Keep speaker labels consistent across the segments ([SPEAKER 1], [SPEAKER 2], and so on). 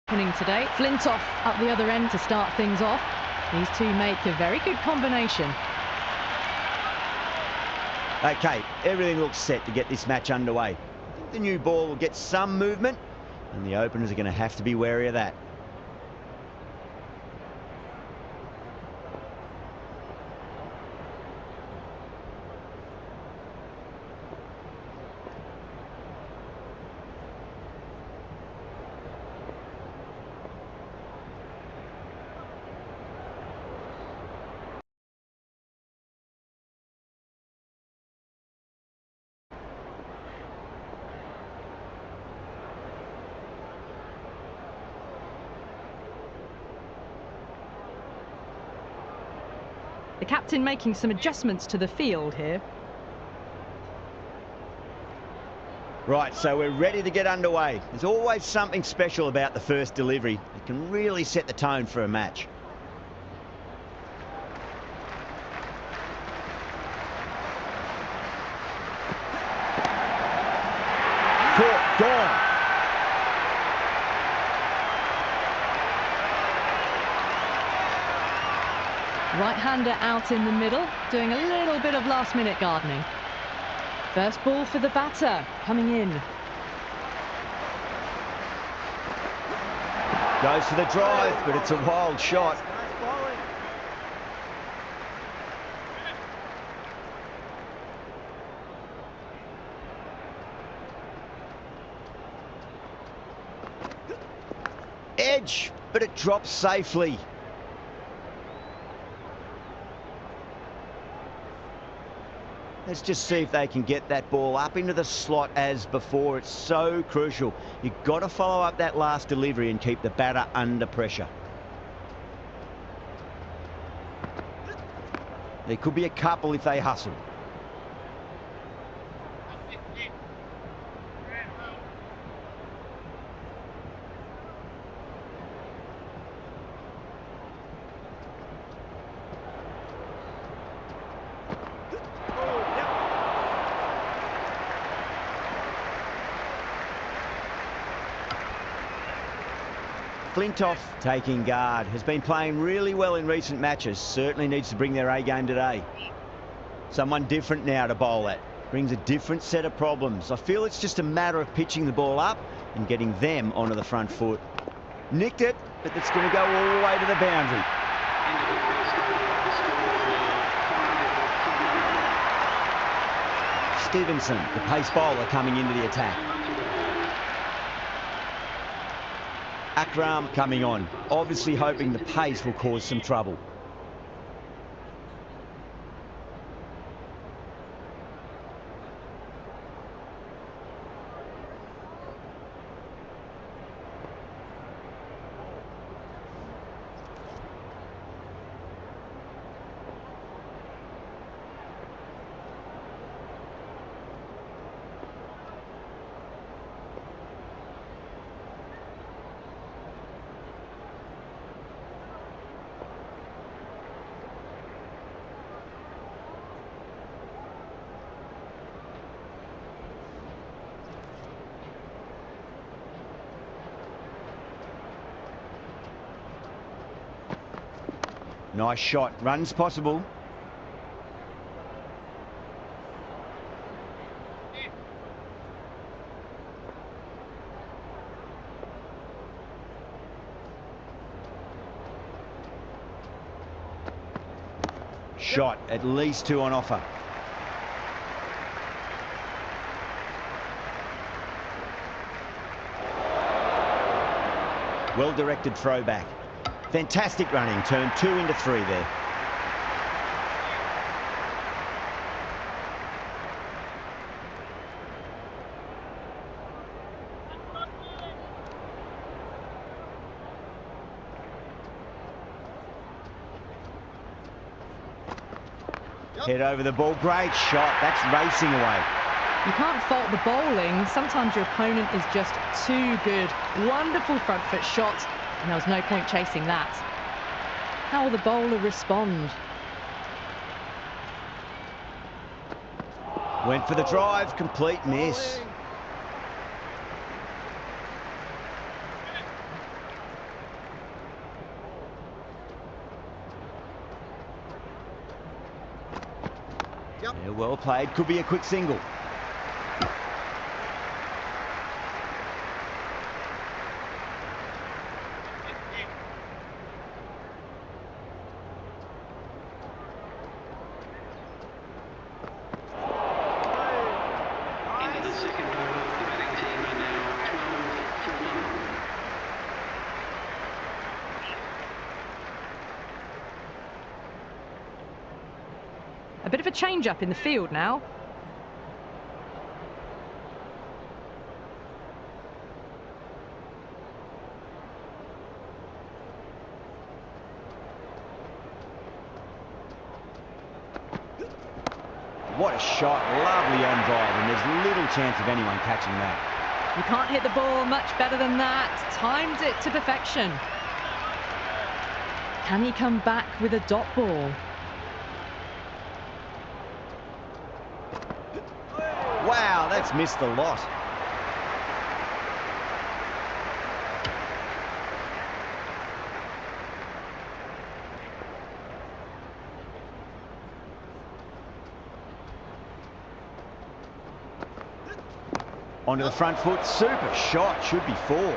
[SPEAKER 1] happening today. Flintoff up the other end to start things off. These two make a very good combination.
[SPEAKER 2] Okay, everything looks set to get this match underway. I think the new ball will get some movement, and the openers are going to have to be wary of that.
[SPEAKER 1] The captain making some adjustments to the field here.
[SPEAKER 2] Right, so we're ready to get underway. There's always something special about the first delivery. It can really set the tone for a match. Caught, gone.
[SPEAKER 1] Right-hander out in the middle, doing a little bit of last-minute gardening. First ball for the batter, coming in.
[SPEAKER 2] Goes for the drive, but it's a wild shot. Edge, but it drops safely. Let's just see if they can get that ball up into the slot as before. It's so crucial. You've got to follow up that last delivery and keep the batter under pressure. There could be a couple if they hustle. Flintoff taking guard, has been playing really well in recent matches, certainly needs to bring their A game today. Someone different now to bowl at, brings a different set of problems. I feel it's just a matter of pitching the ball up and getting them onto the front foot. Nicked it, but it's going to go all the way to the boundary. Stevenson, the pace bowler, coming into the attack. Akram coming on, obviously hoping the pace will cause some trouble. Nice shot, runs possible. Shot, at least two on offer. Well-directed throwback. Fantastic running, turn 2 into 3 there. Head over the ball, great shot, that's racing away.
[SPEAKER 1] You can't fault the bowling, sometimes your opponent is just too good. Wonderful front foot shot, and there was no point chasing that. How will the bowler respond?
[SPEAKER 2] Went for the drive, complete miss. well played. Could be a quick single.
[SPEAKER 1] A bit of a change-up in the field now.
[SPEAKER 2] What a shot. Lovely on drive, and there's little chance of anyone catching that.
[SPEAKER 1] You can't hit the ball much better than that. Timed it to perfection. Can he come back with a dot ball?
[SPEAKER 2] Wow, that's missed a lot. Onto the front foot, super shot, should be 4.
[SPEAKER 1] Well,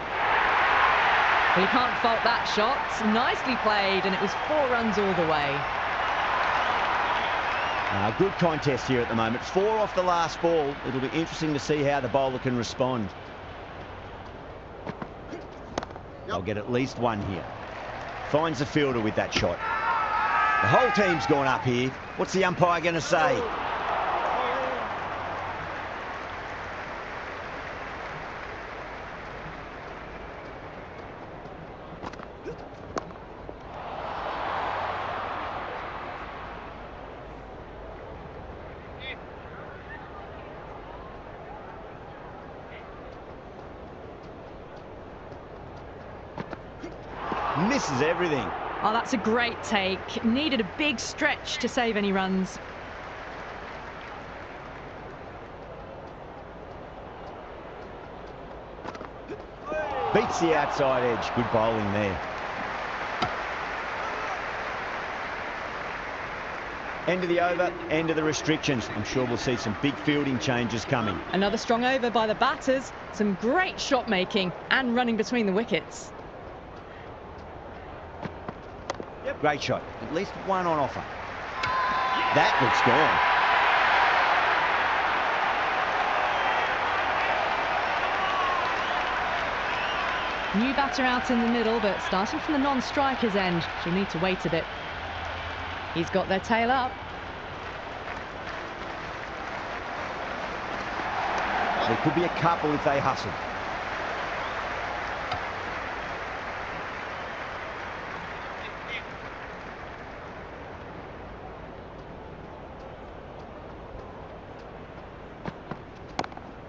[SPEAKER 1] you can't fault that shot. Nicely played, and it was 4 runs all the way.
[SPEAKER 2] Good contest here at the moment. 4 off the last ball. It'll be interesting to see how the bowler can respond. They'll get at least 1 here. Finds the fielder with that shot. The whole team's gone up here. What's the umpire going to say? Misses everything.
[SPEAKER 1] Oh, that's a great take. Needed a big stretch to save any runs.
[SPEAKER 2] Beats the outside edge. Good bowling there. End of the over, end of the restrictions. I'm sure we'll see some big fielding changes coming.
[SPEAKER 1] Another strong over by the batters. Some great shot making and running between the wickets.
[SPEAKER 2] Great shot. At least 1 on offer. That looks gone.
[SPEAKER 1] New batter out in the middle, but starting from the non-striker's end. She'll need to wait a bit. He's got their tail up.
[SPEAKER 2] There could be a couple if they hustle.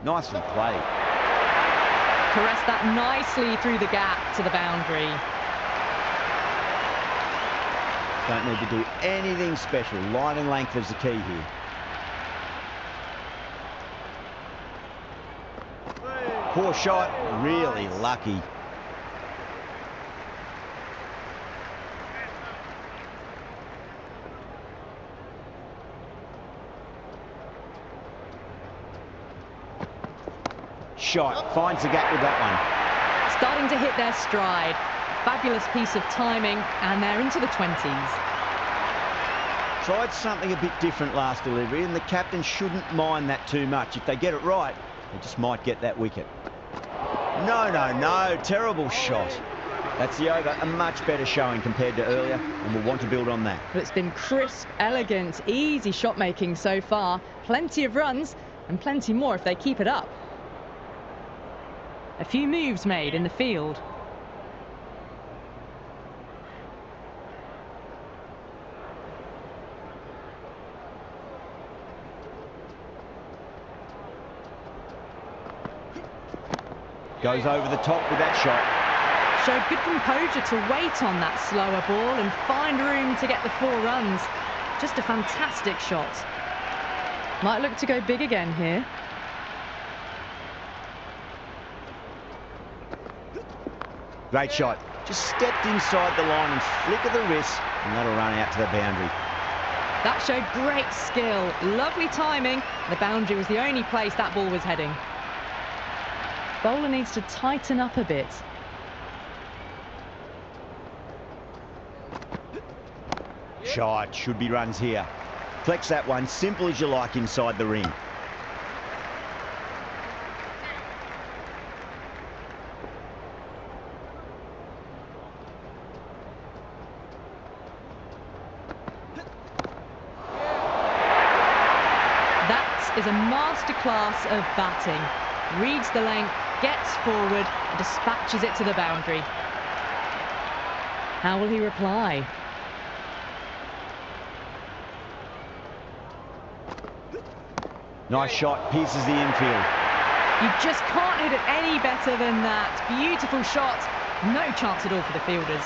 [SPEAKER 2] Nicely played.
[SPEAKER 1] Caressed that nicely through the gap to the boundary.
[SPEAKER 2] Don't need to do anything special. Line and length is the key here. Poor shot, really lucky. Shot, finds the gap with that one.
[SPEAKER 1] Starting to hit their stride. Fabulous piece of timing, and they're into the 20s.
[SPEAKER 2] Tried something a bit different last delivery, and the captain shouldn't mind that too much. If they get it right, they just might get that wicket. No, terrible shot. That's the over, a much better showing compared to earlier, and we'll want to build on that.
[SPEAKER 1] But it's been crisp, elegant, easy shot making so far. Plenty of runs, and plenty more if they keep it up. A few moves made in the field.
[SPEAKER 2] Goes over the top with that shot.
[SPEAKER 1] Showed good composure to wait on that slower ball and find room to get the 4 runs. Just a fantastic shot. Might look to go big again here.
[SPEAKER 2] Great shot. Just stepped inside the line and flick of the wrist, and that'll run out to the boundary.
[SPEAKER 1] That showed great skill, lovely timing. The boundary was the only place that ball was heading. Bowler needs to tighten up a bit.
[SPEAKER 2] Shot, should be runs here. Flex that one, simple as you like inside the ring.
[SPEAKER 1] That is a masterclass of batting. Reads the length, gets forward, and dispatches it to the boundary. How will he reply?
[SPEAKER 2] Nice shot, pierces the infield.
[SPEAKER 1] You just can't hit it any better than that. Beautiful shot, no chance at all for the fielders.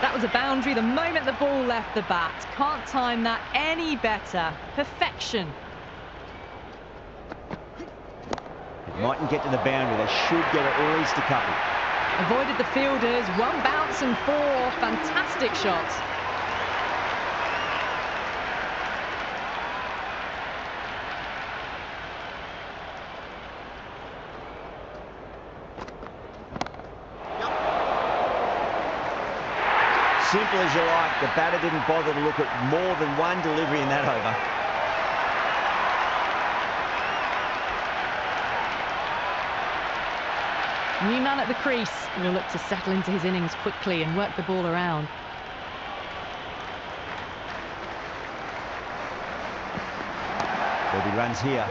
[SPEAKER 1] That was a boundary the moment the ball left the bat. Can't time that any better. Perfection.
[SPEAKER 2] It mightn't get to the boundary, they should get at least a couple.
[SPEAKER 1] Avoided the fielders, one bounce and four. Fantastic shot.
[SPEAKER 2] Simple as you like, the batter didn't bother to look at more than one delivery in that over.
[SPEAKER 1] New man at the crease will look to settle into his innings quickly and work the ball around.
[SPEAKER 2] There'll be runs here.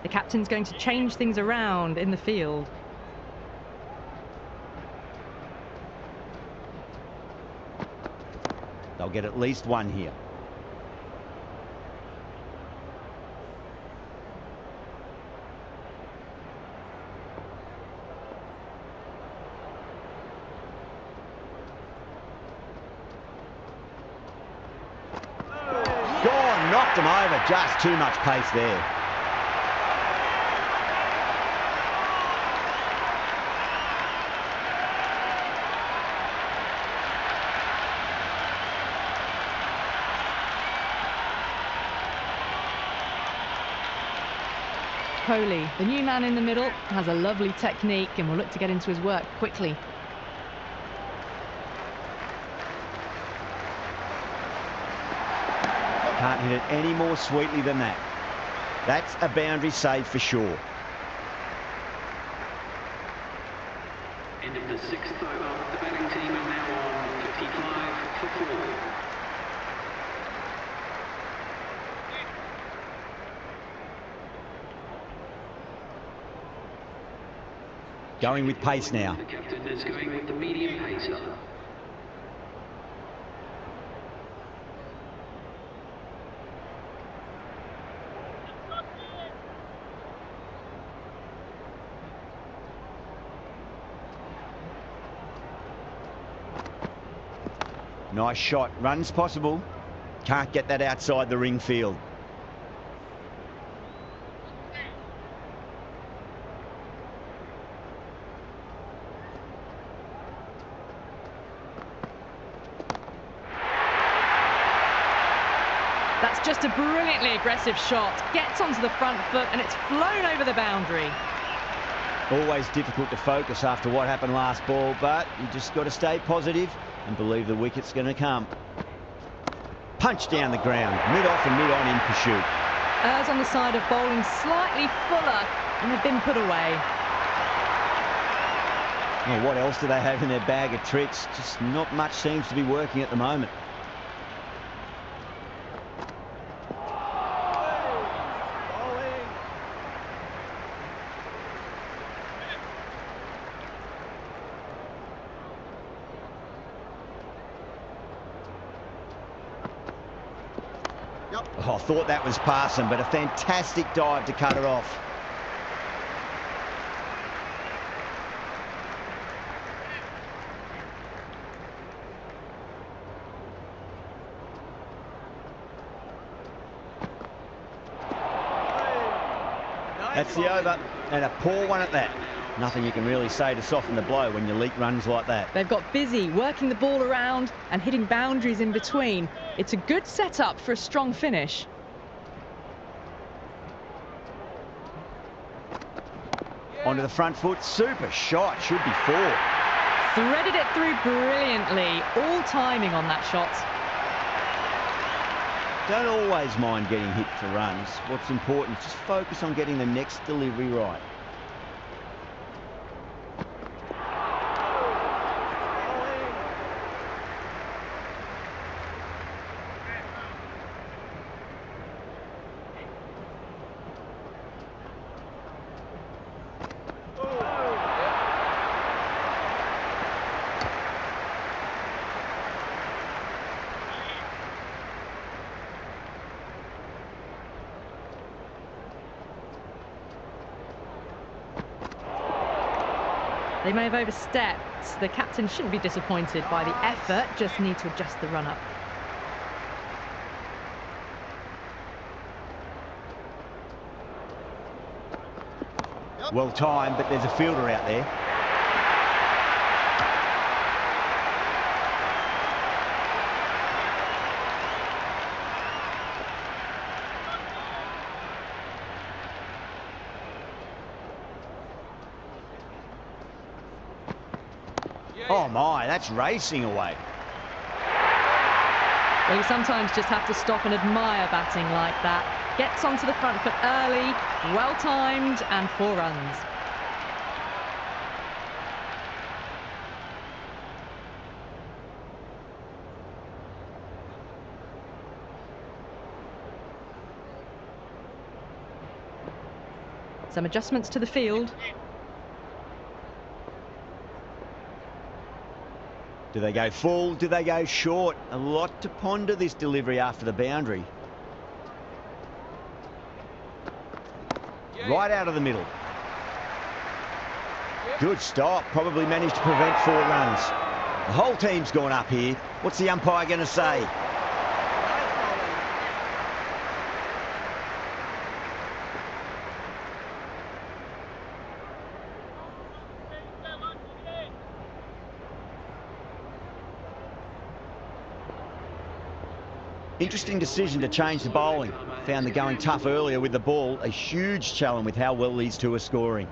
[SPEAKER 1] The captain's going to change things around in the field.
[SPEAKER 2] They'll get at least one here. Gone, knocked him over, just too much pace there.
[SPEAKER 1] Kohli, the new man in the middle, has a lovely technique and will look to get into his work quickly.
[SPEAKER 2] Can't hit it any more sweetly than that. That's a boundary save for sure.
[SPEAKER 3] End of the sixth over. The batting team are now on 55 for 4.
[SPEAKER 2] Going with pace now.
[SPEAKER 3] The captain is going with the medium pacer.
[SPEAKER 2] Nice shot. Runs possible. Can't get that outside the ring field.
[SPEAKER 1] That's just a brilliantly aggressive shot. Gets onto the front foot and it's flown over the boundary.
[SPEAKER 2] Always difficult to focus after what happened last ball, but you just got to stay positive and believe the wicket's going to come. Punch down the ground, mid-off and mid-on in pursuit.
[SPEAKER 1] Errs on the side of bowling slightly fuller and they've been put away.
[SPEAKER 2] Well, what else do they have in their bag of tricks? Just not much seems to be working at the moment. Oh, I thought that was passing, but a fantastic dive to cut it off. That's the over, and a poor one at that. Nothing you can really say to soften the blow when your leak runs like that.
[SPEAKER 1] They've got busy working the ball around and hitting boundaries in between. It's a good setup for a strong finish.
[SPEAKER 2] Onto the front foot, super shot, should be 4.
[SPEAKER 1] Threaded it through brilliantly, all timing on that shot.
[SPEAKER 2] Don't always mind getting hit for runs. What's important is just focus on getting the next delivery right.
[SPEAKER 1] They may have overstepped. The captain shouldn't be disappointed by the effort, just need to adjust the run-up.
[SPEAKER 2] Well timed, but there's a fielder out there. Oh my, that's racing away.
[SPEAKER 1] Well, you sometimes just have to stop and admire batting like that. Gets onto the front foot early, well timed, and 4 runs. Some adjustments to the field.
[SPEAKER 2] Do they go full? Do they go short? A lot to ponder this delivery after the boundary. Right out of the middle. Good stop. Probably managed to prevent 4 runs. The whole team's gone up here. What's the umpire going to say? Interesting decision to change the bowling. Found the going tough earlier with the ball. A huge challenge with how well these two are scoring.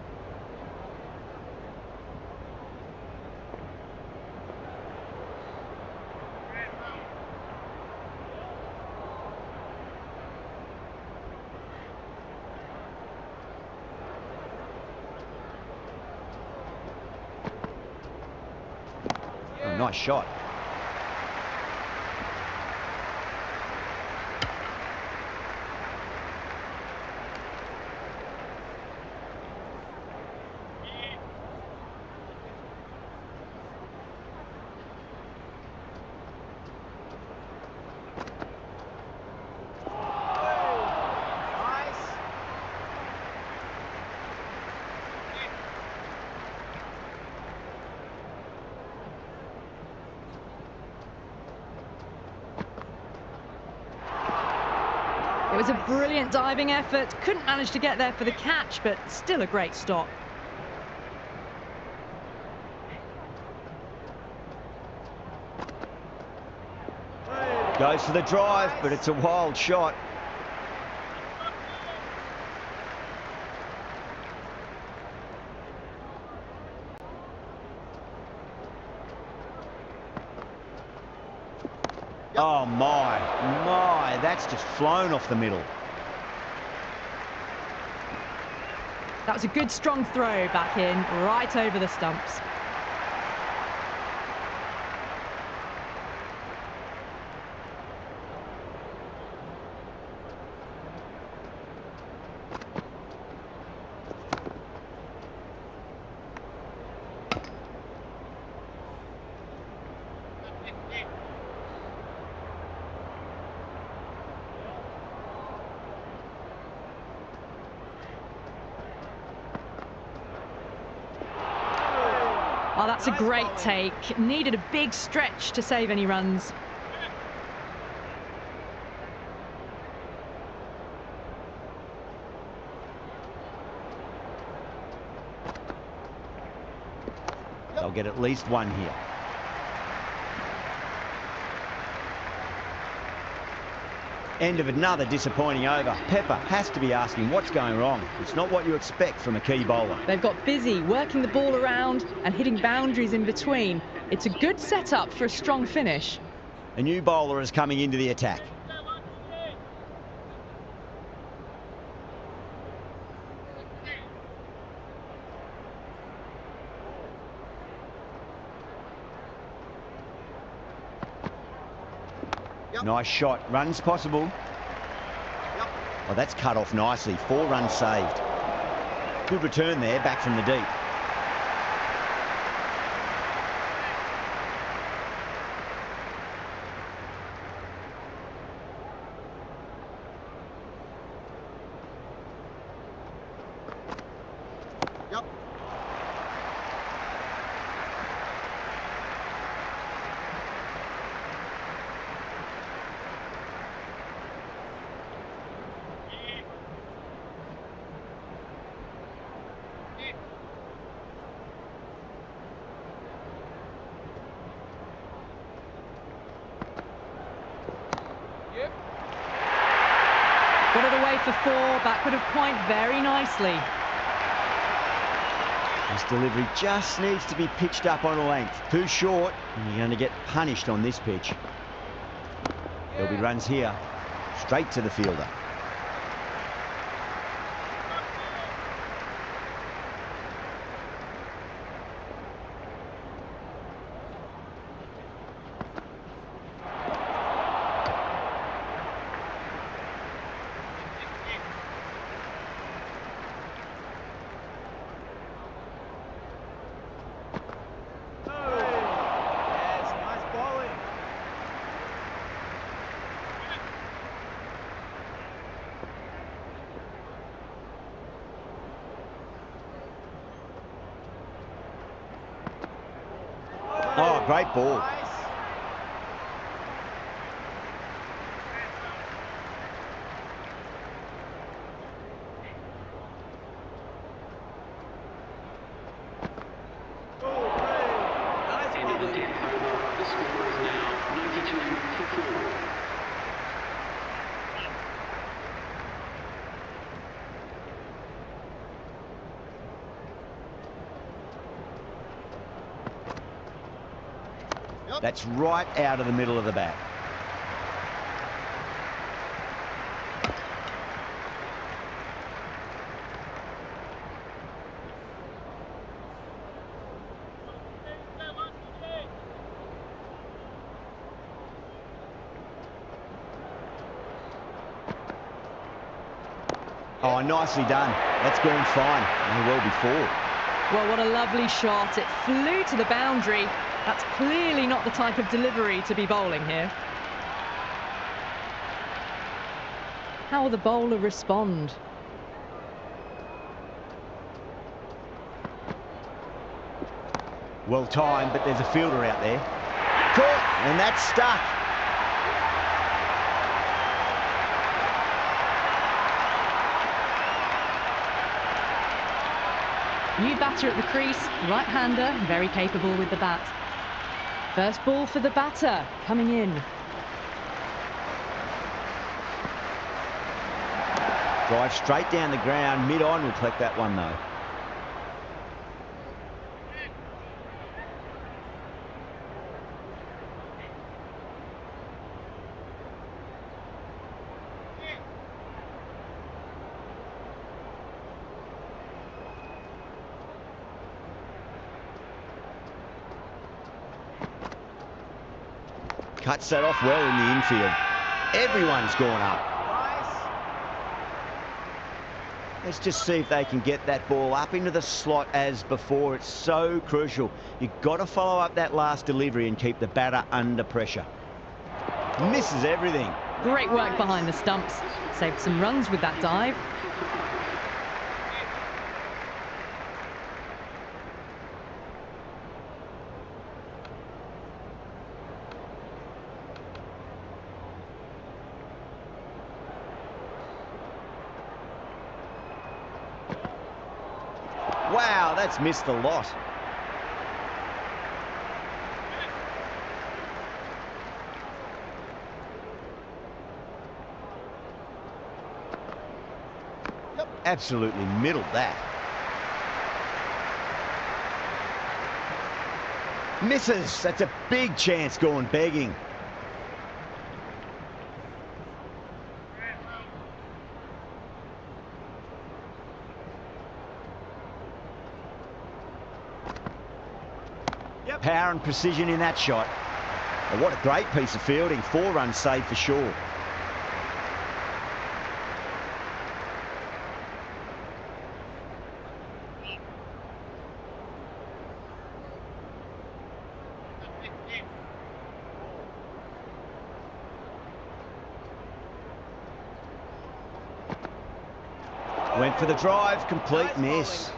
[SPEAKER 2] Oh, nice shot.
[SPEAKER 1] It was a brilliant diving effort. Couldn't manage to get there for the catch, but still a great stop.
[SPEAKER 2] Goes for the drive, but it's a wild shot. Oh my, that's just flown off the middle.
[SPEAKER 1] That was a good strong throw back in, right over the stumps. Oh, that's a great take. Needed a big stretch to save any runs.
[SPEAKER 2] They'll get at least one here. End of another disappointing over. Pepper has to be asking what's going wrong. It's not what you expect from a key bowler.
[SPEAKER 1] They've got busy working the ball around and hitting boundaries in between. It's a good setup for a strong finish.
[SPEAKER 2] A new bowler is coming into the attack. Nice shot. Runs possible. Oh, that's cut off nicely. 4 runs saved. Good return there, back from the deep.
[SPEAKER 1] Got it away for 4, backward of point very nicely.
[SPEAKER 2] This delivery just needs to be pitched up on a length. Too short, and you're going to get punished on this pitch. There'll be runs here, straight to the fielder. Oh, great ball.
[SPEAKER 3] End of the 10th over. The score is now 92 for 4.
[SPEAKER 2] That's right out of the middle of the bat. Oh, nicely done. That's gone fine. May well be 4.
[SPEAKER 1] Well, what a lovely shot. It flew to the boundary. That's clearly not the type of delivery to be bowling here. How will the bowler respond?
[SPEAKER 2] Well timed, but there's a fielder out there. Caught, and that's stuck.
[SPEAKER 1] New batter at the crease, right-hander, very capable with the bat. First ball for the batter, coming in.
[SPEAKER 2] Drive straight down the ground, mid-on will collect that one though. Cuts that off well in the infield. Everyone's gone up. Let's just see if they can get that ball up into the slot as before. It's so crucial. You've got to follow up that last delivery and keep the batter under pressure. Misses everything.
[SPEAKER 1] Great work behind the stumps. Saved some runs with that dive.
[SPEAKER 2] Wow, that's missed a lot. Absolutely middled that. Misses. That's a big chance gone begging. Power and precision in that shot. Oh, what a great piece of fielding. 4 runs saved for sure. Went for the drive, complete miss.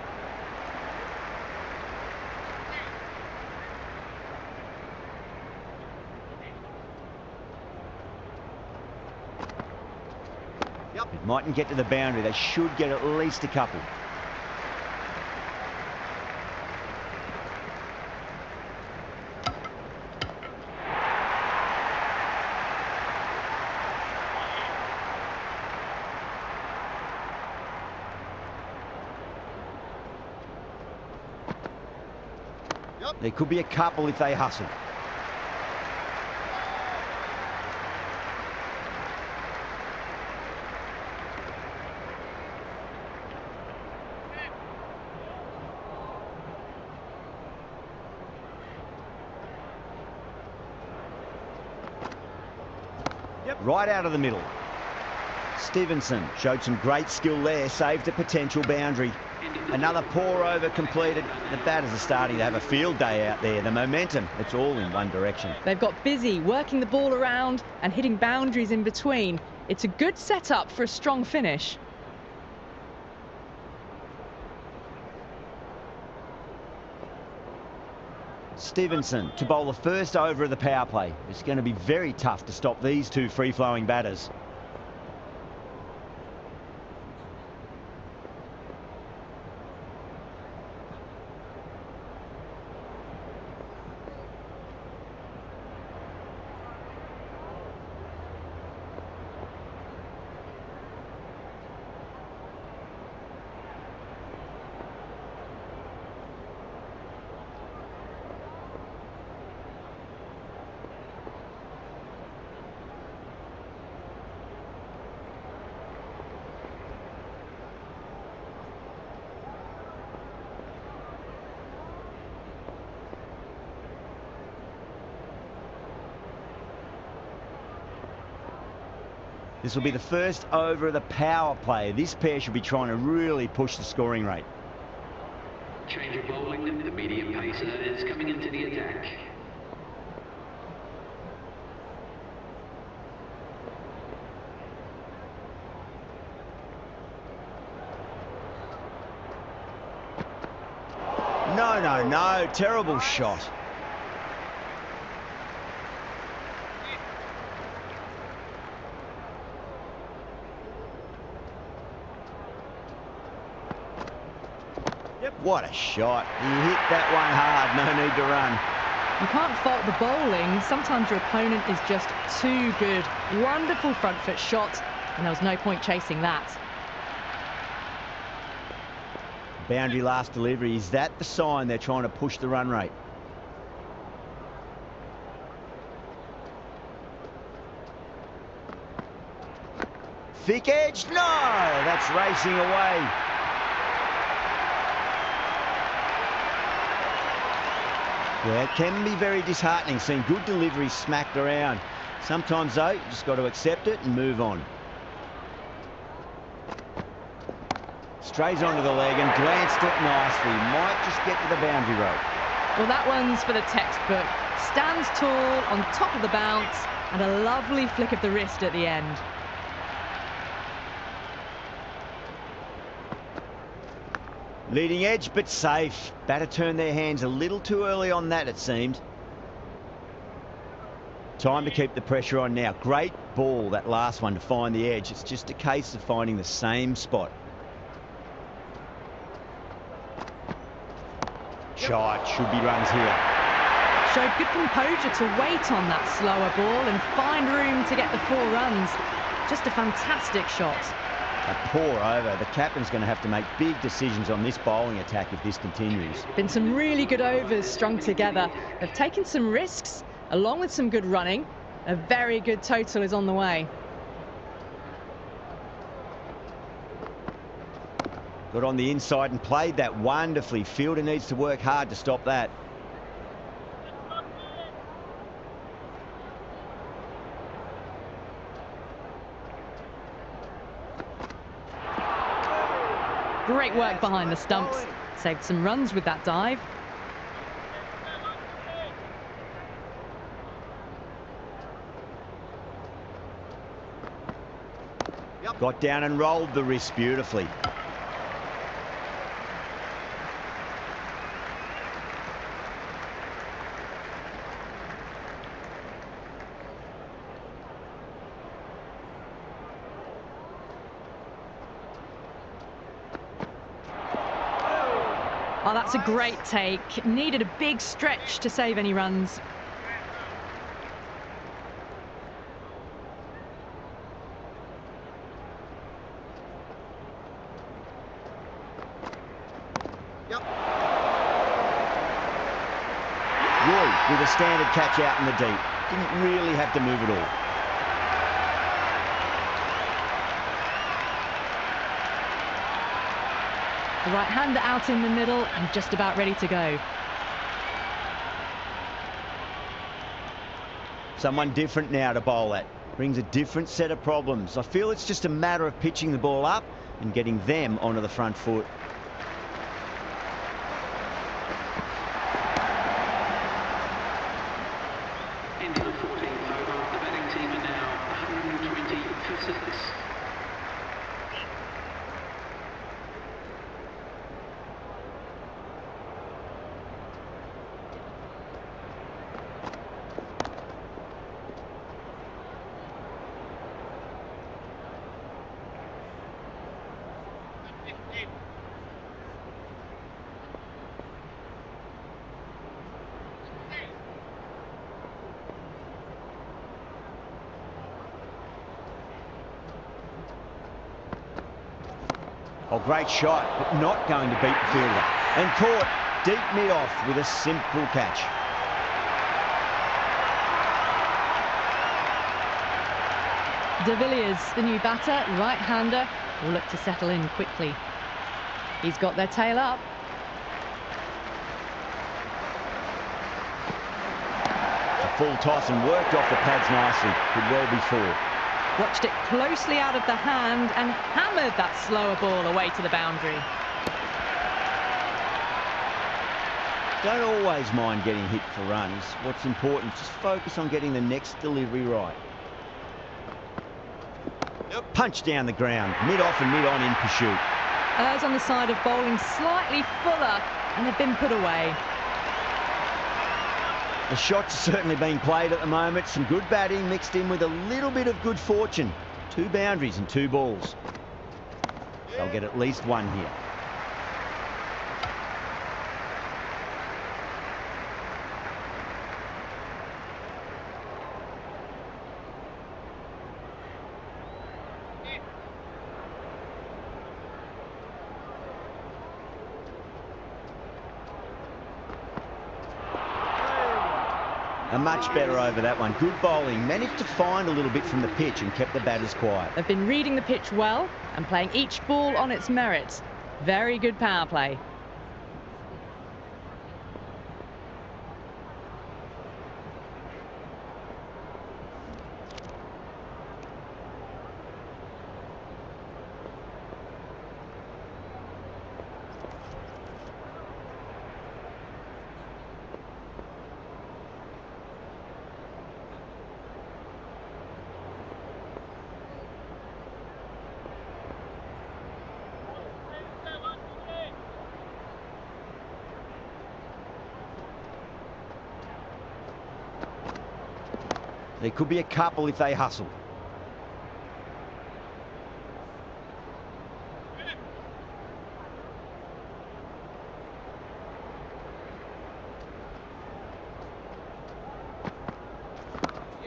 [SPEAKER 2] It mightn't get to the boundary. They should get at least a couple. There could be a couple if they hustle. Right out of the middle. Stevenson showed some great skill there, saved a potential boundary. Another pour over completed. The batters are starting to have a field day out there. The momentum, it's all in one direction.
[SPEAKER 1] They've got busy working the ball around and hitting boundaries in between. It's a good setup for a strong finish.
[SPEAKER 2] Stevenson to bowl the first over of the power play. It's going to be very tough to stop these two free-flowing batters. This will be the first over of the power play. This pair should be trying to really push the scoring rate.
[SPEAKER 3] Change of bowling. The medium pacer is coming into the attack.
[SPEAKER 2] No. Terrible shot. What a shot. He hit that one hard. No need to run.
[SPEAKER 1] You can't fault the bowling. Sometimes your opponent is just too good. Wonderful front foot shot, and there was no point chasing that.
[SPEAKER 2] Boundary last delivery. Is that the sign they're trying to push the run rate? Thick edge. No! That's racing away. Yeah, it can be very disheartening seeing good deliveries smacked around. Sometimes, though, you just got to accept it and move on. Strays onto the leg and glanced it nicely. Might just get to the boundary rope.
[SPEAKER 1] Well, that one's for the textbook. Stands tall on top of the bounce and a lovely flick of the wrist at the end.
[SPEAKER 2] Leading edge, but safe. Batter turned their hands a little too early on that, it seemed. Time to keep the pressure on now. Great ball, that last one, to find the edge. It's just a case of finding the same spot. shot. Should be runs here.
[SPEAKER 1] Showed good composure to wait on that slower ball and find room to get the 4 runs. Just a fantastic shot.
[SPEAKER 2] A pour over. The captain's going to have to make big decisions on this bowling attack if this continues.
[SPEAKER 1] Been some really good overs strung together. They've taken some risks along with some good running. A very good total is on the way.
[SPEAKER 2] Got on the inside and played that wonderfully. Fielder needs to work hard to stop that.
[SPEAKER 1] Great work behind the stumps. Saved some runs with that dive.
[SPEAKER 2] Got down and rolled the wrist beautifully.
[SPEAKER 1] Oh, that's a great take. Needed a big stretch to save any runs.
[SPEAKER 2] Roy with a standard catch out in the deep. Didn't really have to move at all.
[SPEAKER 1] The right-hander out in the middle and just about ready to go.
[SPEAKER 2] Someone different now to bowl at. Brings a different set of problems. I feel it's just a matter of pitching the ball up and getting them onto the front foot.
[SPEAKER 3] Into the 14th over. The batting team are now 120 for 6.
[SPEAKER 2] Oh, great shot, but not going to beat the fielder. And caught deep mid-off with a simple catch.
[SPEAKER 1] De Villiers, the new batter, right-hander, will look to settle in quickly. He's got their tail up.
[SPEAKER 2] A full toss and worked off the pads nicely. Could well be 4.
[SPEAKER 1] Watched it closely out of the hand and hammered that slower ball away to the boundary.
[SPEAKER 2] Don't always mind getting hit for runs. What's important, just focus on getting the next delivery right. Punch down the ground, mid-off and mid-on in pursuit.
[SPEAKER 1] Errs on the side of bowling slightly fuller and they've been put away.
[SPEAKER 2] The shots are certainly being played at the moment. Some good batting mixed in with a little bit of good fortune. 2 boundaries and 2 balls. They'll get at least 1 here. A much better over that one. Good bowling. Managed to find a little bit from the pitch and kept the batters quiet.
[SPEAKER 1] They've been reading the pitch well and playing each ball on its merits. Very good power play.
[SPEAKER 2] There could be a couple if they hustle.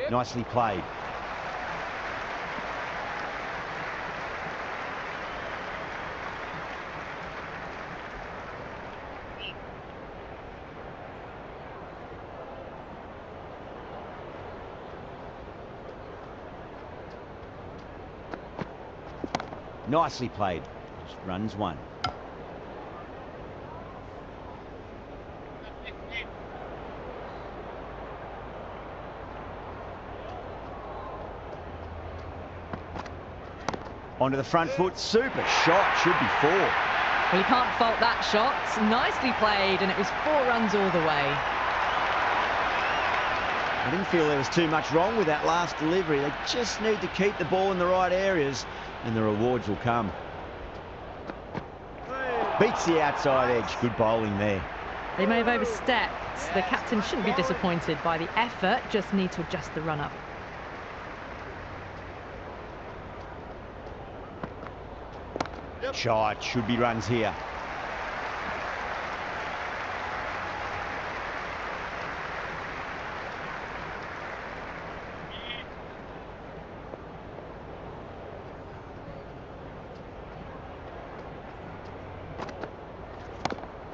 [SPEAKER 2] Nicely played. Nicely played. Just runs one. Onto the front foot. Super shot. Should be 4.
[SPEAKER 1] Well, you can't fault that shot. Nicely played, and it was 4 runs all the way.
[SPEAKER 2] I didn't feel there was too much wrong with that last delivery. They just need to keep the ball in the right areas, and the rewards will come. Beats the outside edge. Good bowling there.
[SPEAKER 1] They may have overstepped. The captain shouldn't be disappointed by the effort, just need to adjust the run-up.
[SPEAKER 2] Shot. Should be runs here.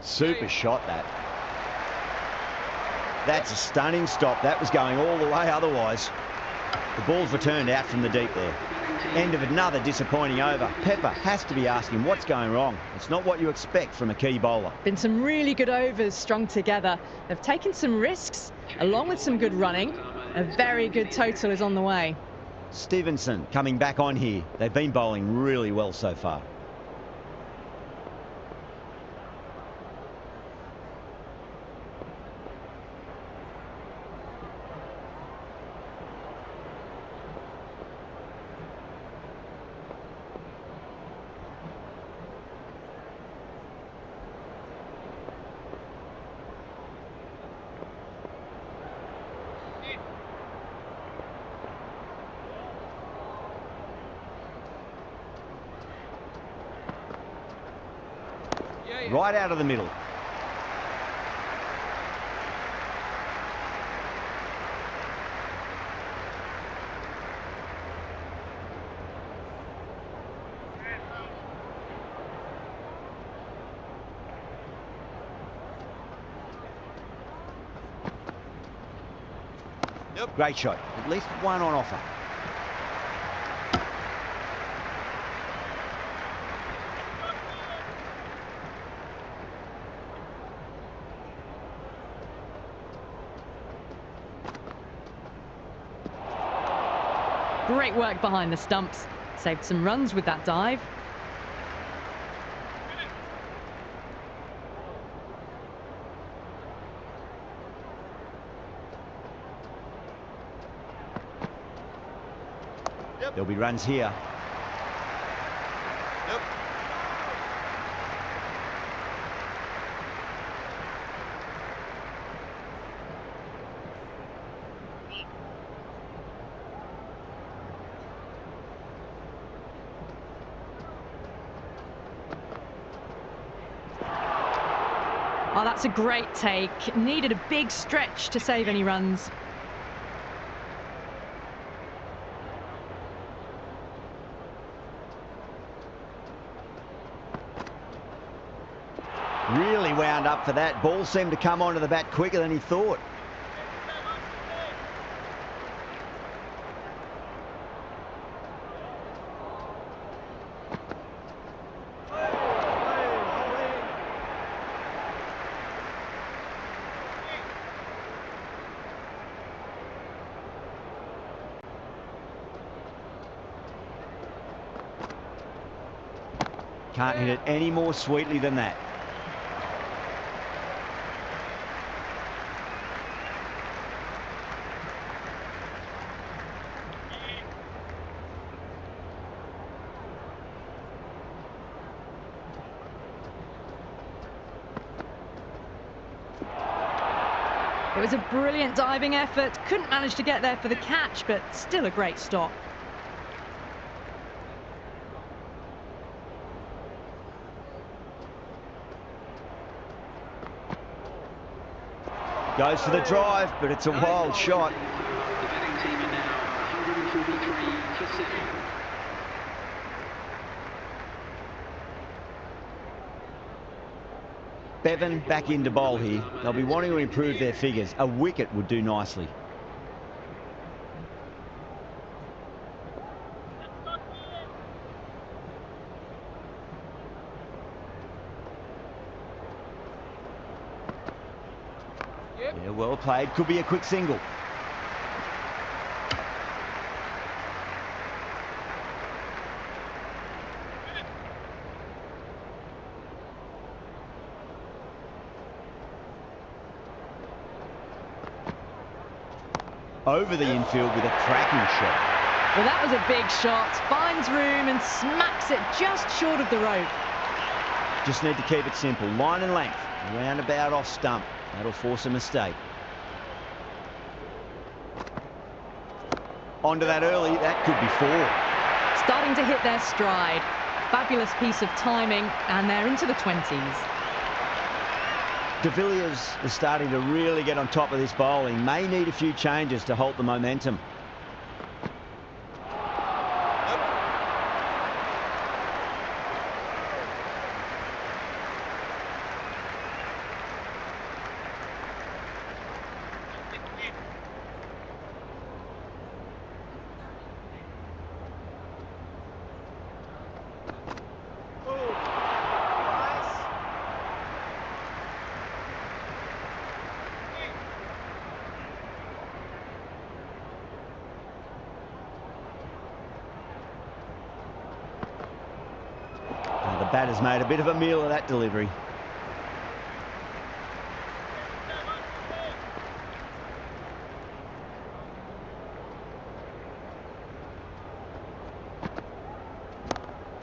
[SPEAKER 2] Super shot that. That's a stunning stop. That was going all the way otherwise. The ball's returned out from the deep there. End of another disappointing over. Pepper has to be asking what's going wrong. It's not what you expect from a key bowler.
[SPEAKER 1] Been some really good overs strung together. They've taken some risks along with some good running. A very good total is on the way.
[SPEAKER 2] Stevenson coming back on here. They've been bowling really well so far. Right out of the middle. Yep. Great shot. At least one on offer.
[SPEAKER 1] Great work behind the stumps. Saved some runs with that dive.
[SPEAKER 2] There'll be runs here. Yep.
[SPEAKER 1] Oh, that's a great take. Needed a big stretch to save any runs.
[SPEAKER 2] Really wound up for that. Ball seemed to come onto the bat quicker than he thought. Can't hit it any more sweetly than that.
[SPEAKER 1] It was a brilliant diving effort. Couldn't manage to get there for the catch, but still a great stop.
[SPEAKER 2] Goes for the drive, but it's a wild shot.
[SPEAKER 3] The batting team 43 for Sydney.
[SPEAKER 2] Bevan back into bowl here. They'll be wanting to improve their figures. A wicket would do nicely. Yeah, well played. Could be a quick single. Over the infield with a cracking shot.
[SPEAKER 1] Well, that was a big shot. Finds room and smacks it just short of the rope.
[SPEAKER 2] Just need to keep it simple. Line and length. Roundabout off stump. That'll force a mistake. Onto that early. That could be 4.
[SPEAKER 1] Starting to hit their stride. Fabulous piece of timing, and they're into the 20s.
[SPEAKER 2] De Villiers is starting to really get on top of this bowling. May need a few changes to halt the momentum. The batter's made a bit of a meal of that delivery.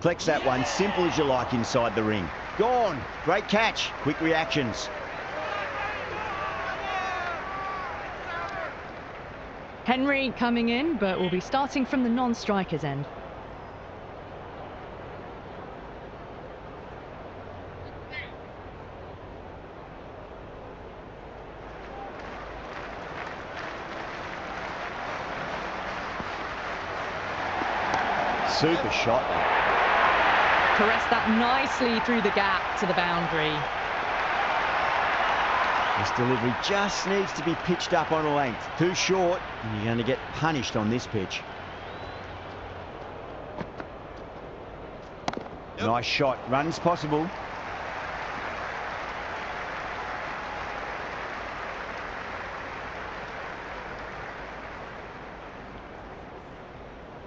[SPEAKER 2] Collects that one, simple as you like inside the ring. Gone, great catch, quick reactions.
[SPEAKER 1] Henry coming in, but will be starting from the non-strikers end.
[SPEAKER 2] Super shot there.
[SPEAKER 1] Caressed that nicely through the gap to the boundary.
[SPEAKER 2] This delivery just needs to be pitched up on a length. Too short, and you're going to get punished on this pitch. Yep. Nice shot. Runs possible.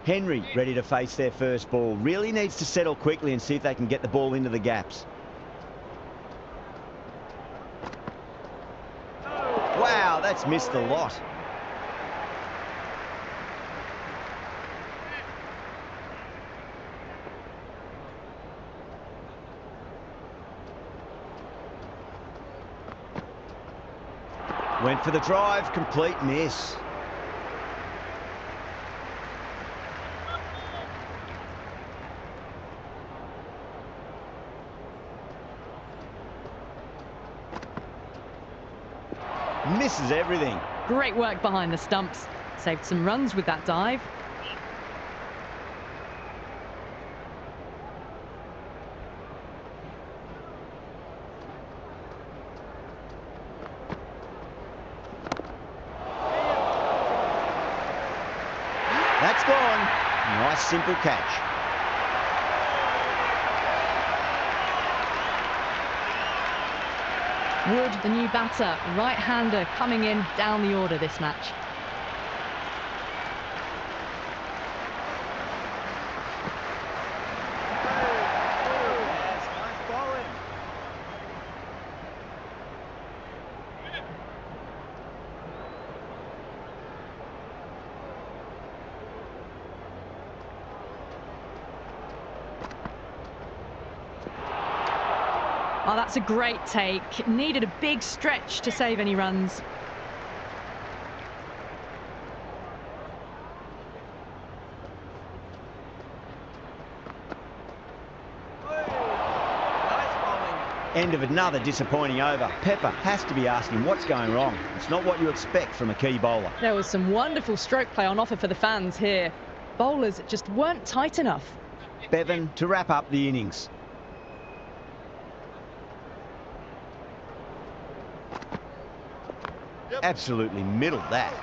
[SPEAKER 2] Henry ready to face their first ball. Really needs to settle quickly and see if they can get the ball into the gaps. Wow, that's missed the lot. Went for the drive, complete miss. Misses everything.
[SPEAKER 1] Great work behind the stumps. Saved some runs with that dive.
[SPEAKER 2] That's gone. Nice simple catch.
[SPEAKER 1] Wood, the new batter, right-hander, coming in down the order this match. Oh, that's a great take. Needed a big stretch to save any runs.
[SPEAKER 2] End of another disappointing over. Pepper has to be asking what's going wrong. It's not what you expect from a key bowler.
[SPEAKER 1] There was some wonderful stroke play on offer for the fans here. Bowlers just weren't tight enough.
[SPEAKER 2] Bevan to wrap up the innings. Absolutely middled that.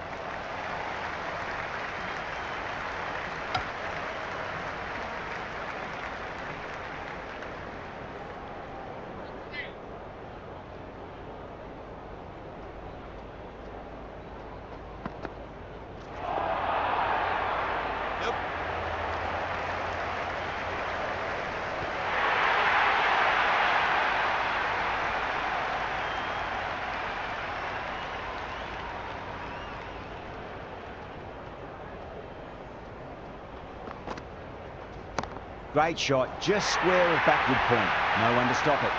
[SPEAKER 2] Great shot, just square of backward point. No one to stop it.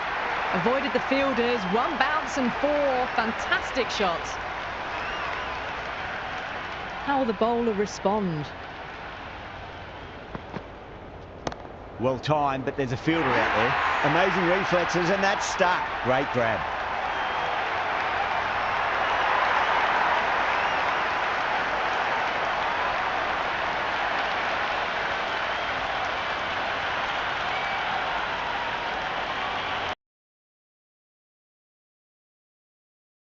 [SPEAKER 1] Avoided the fielders, one bounce and 4. Fantastic shots. How will the bowler respond?
[SPEAKER 2] Well timed, but there's a fielder out there. Amazing reflexes, and that's stuck. Great grab.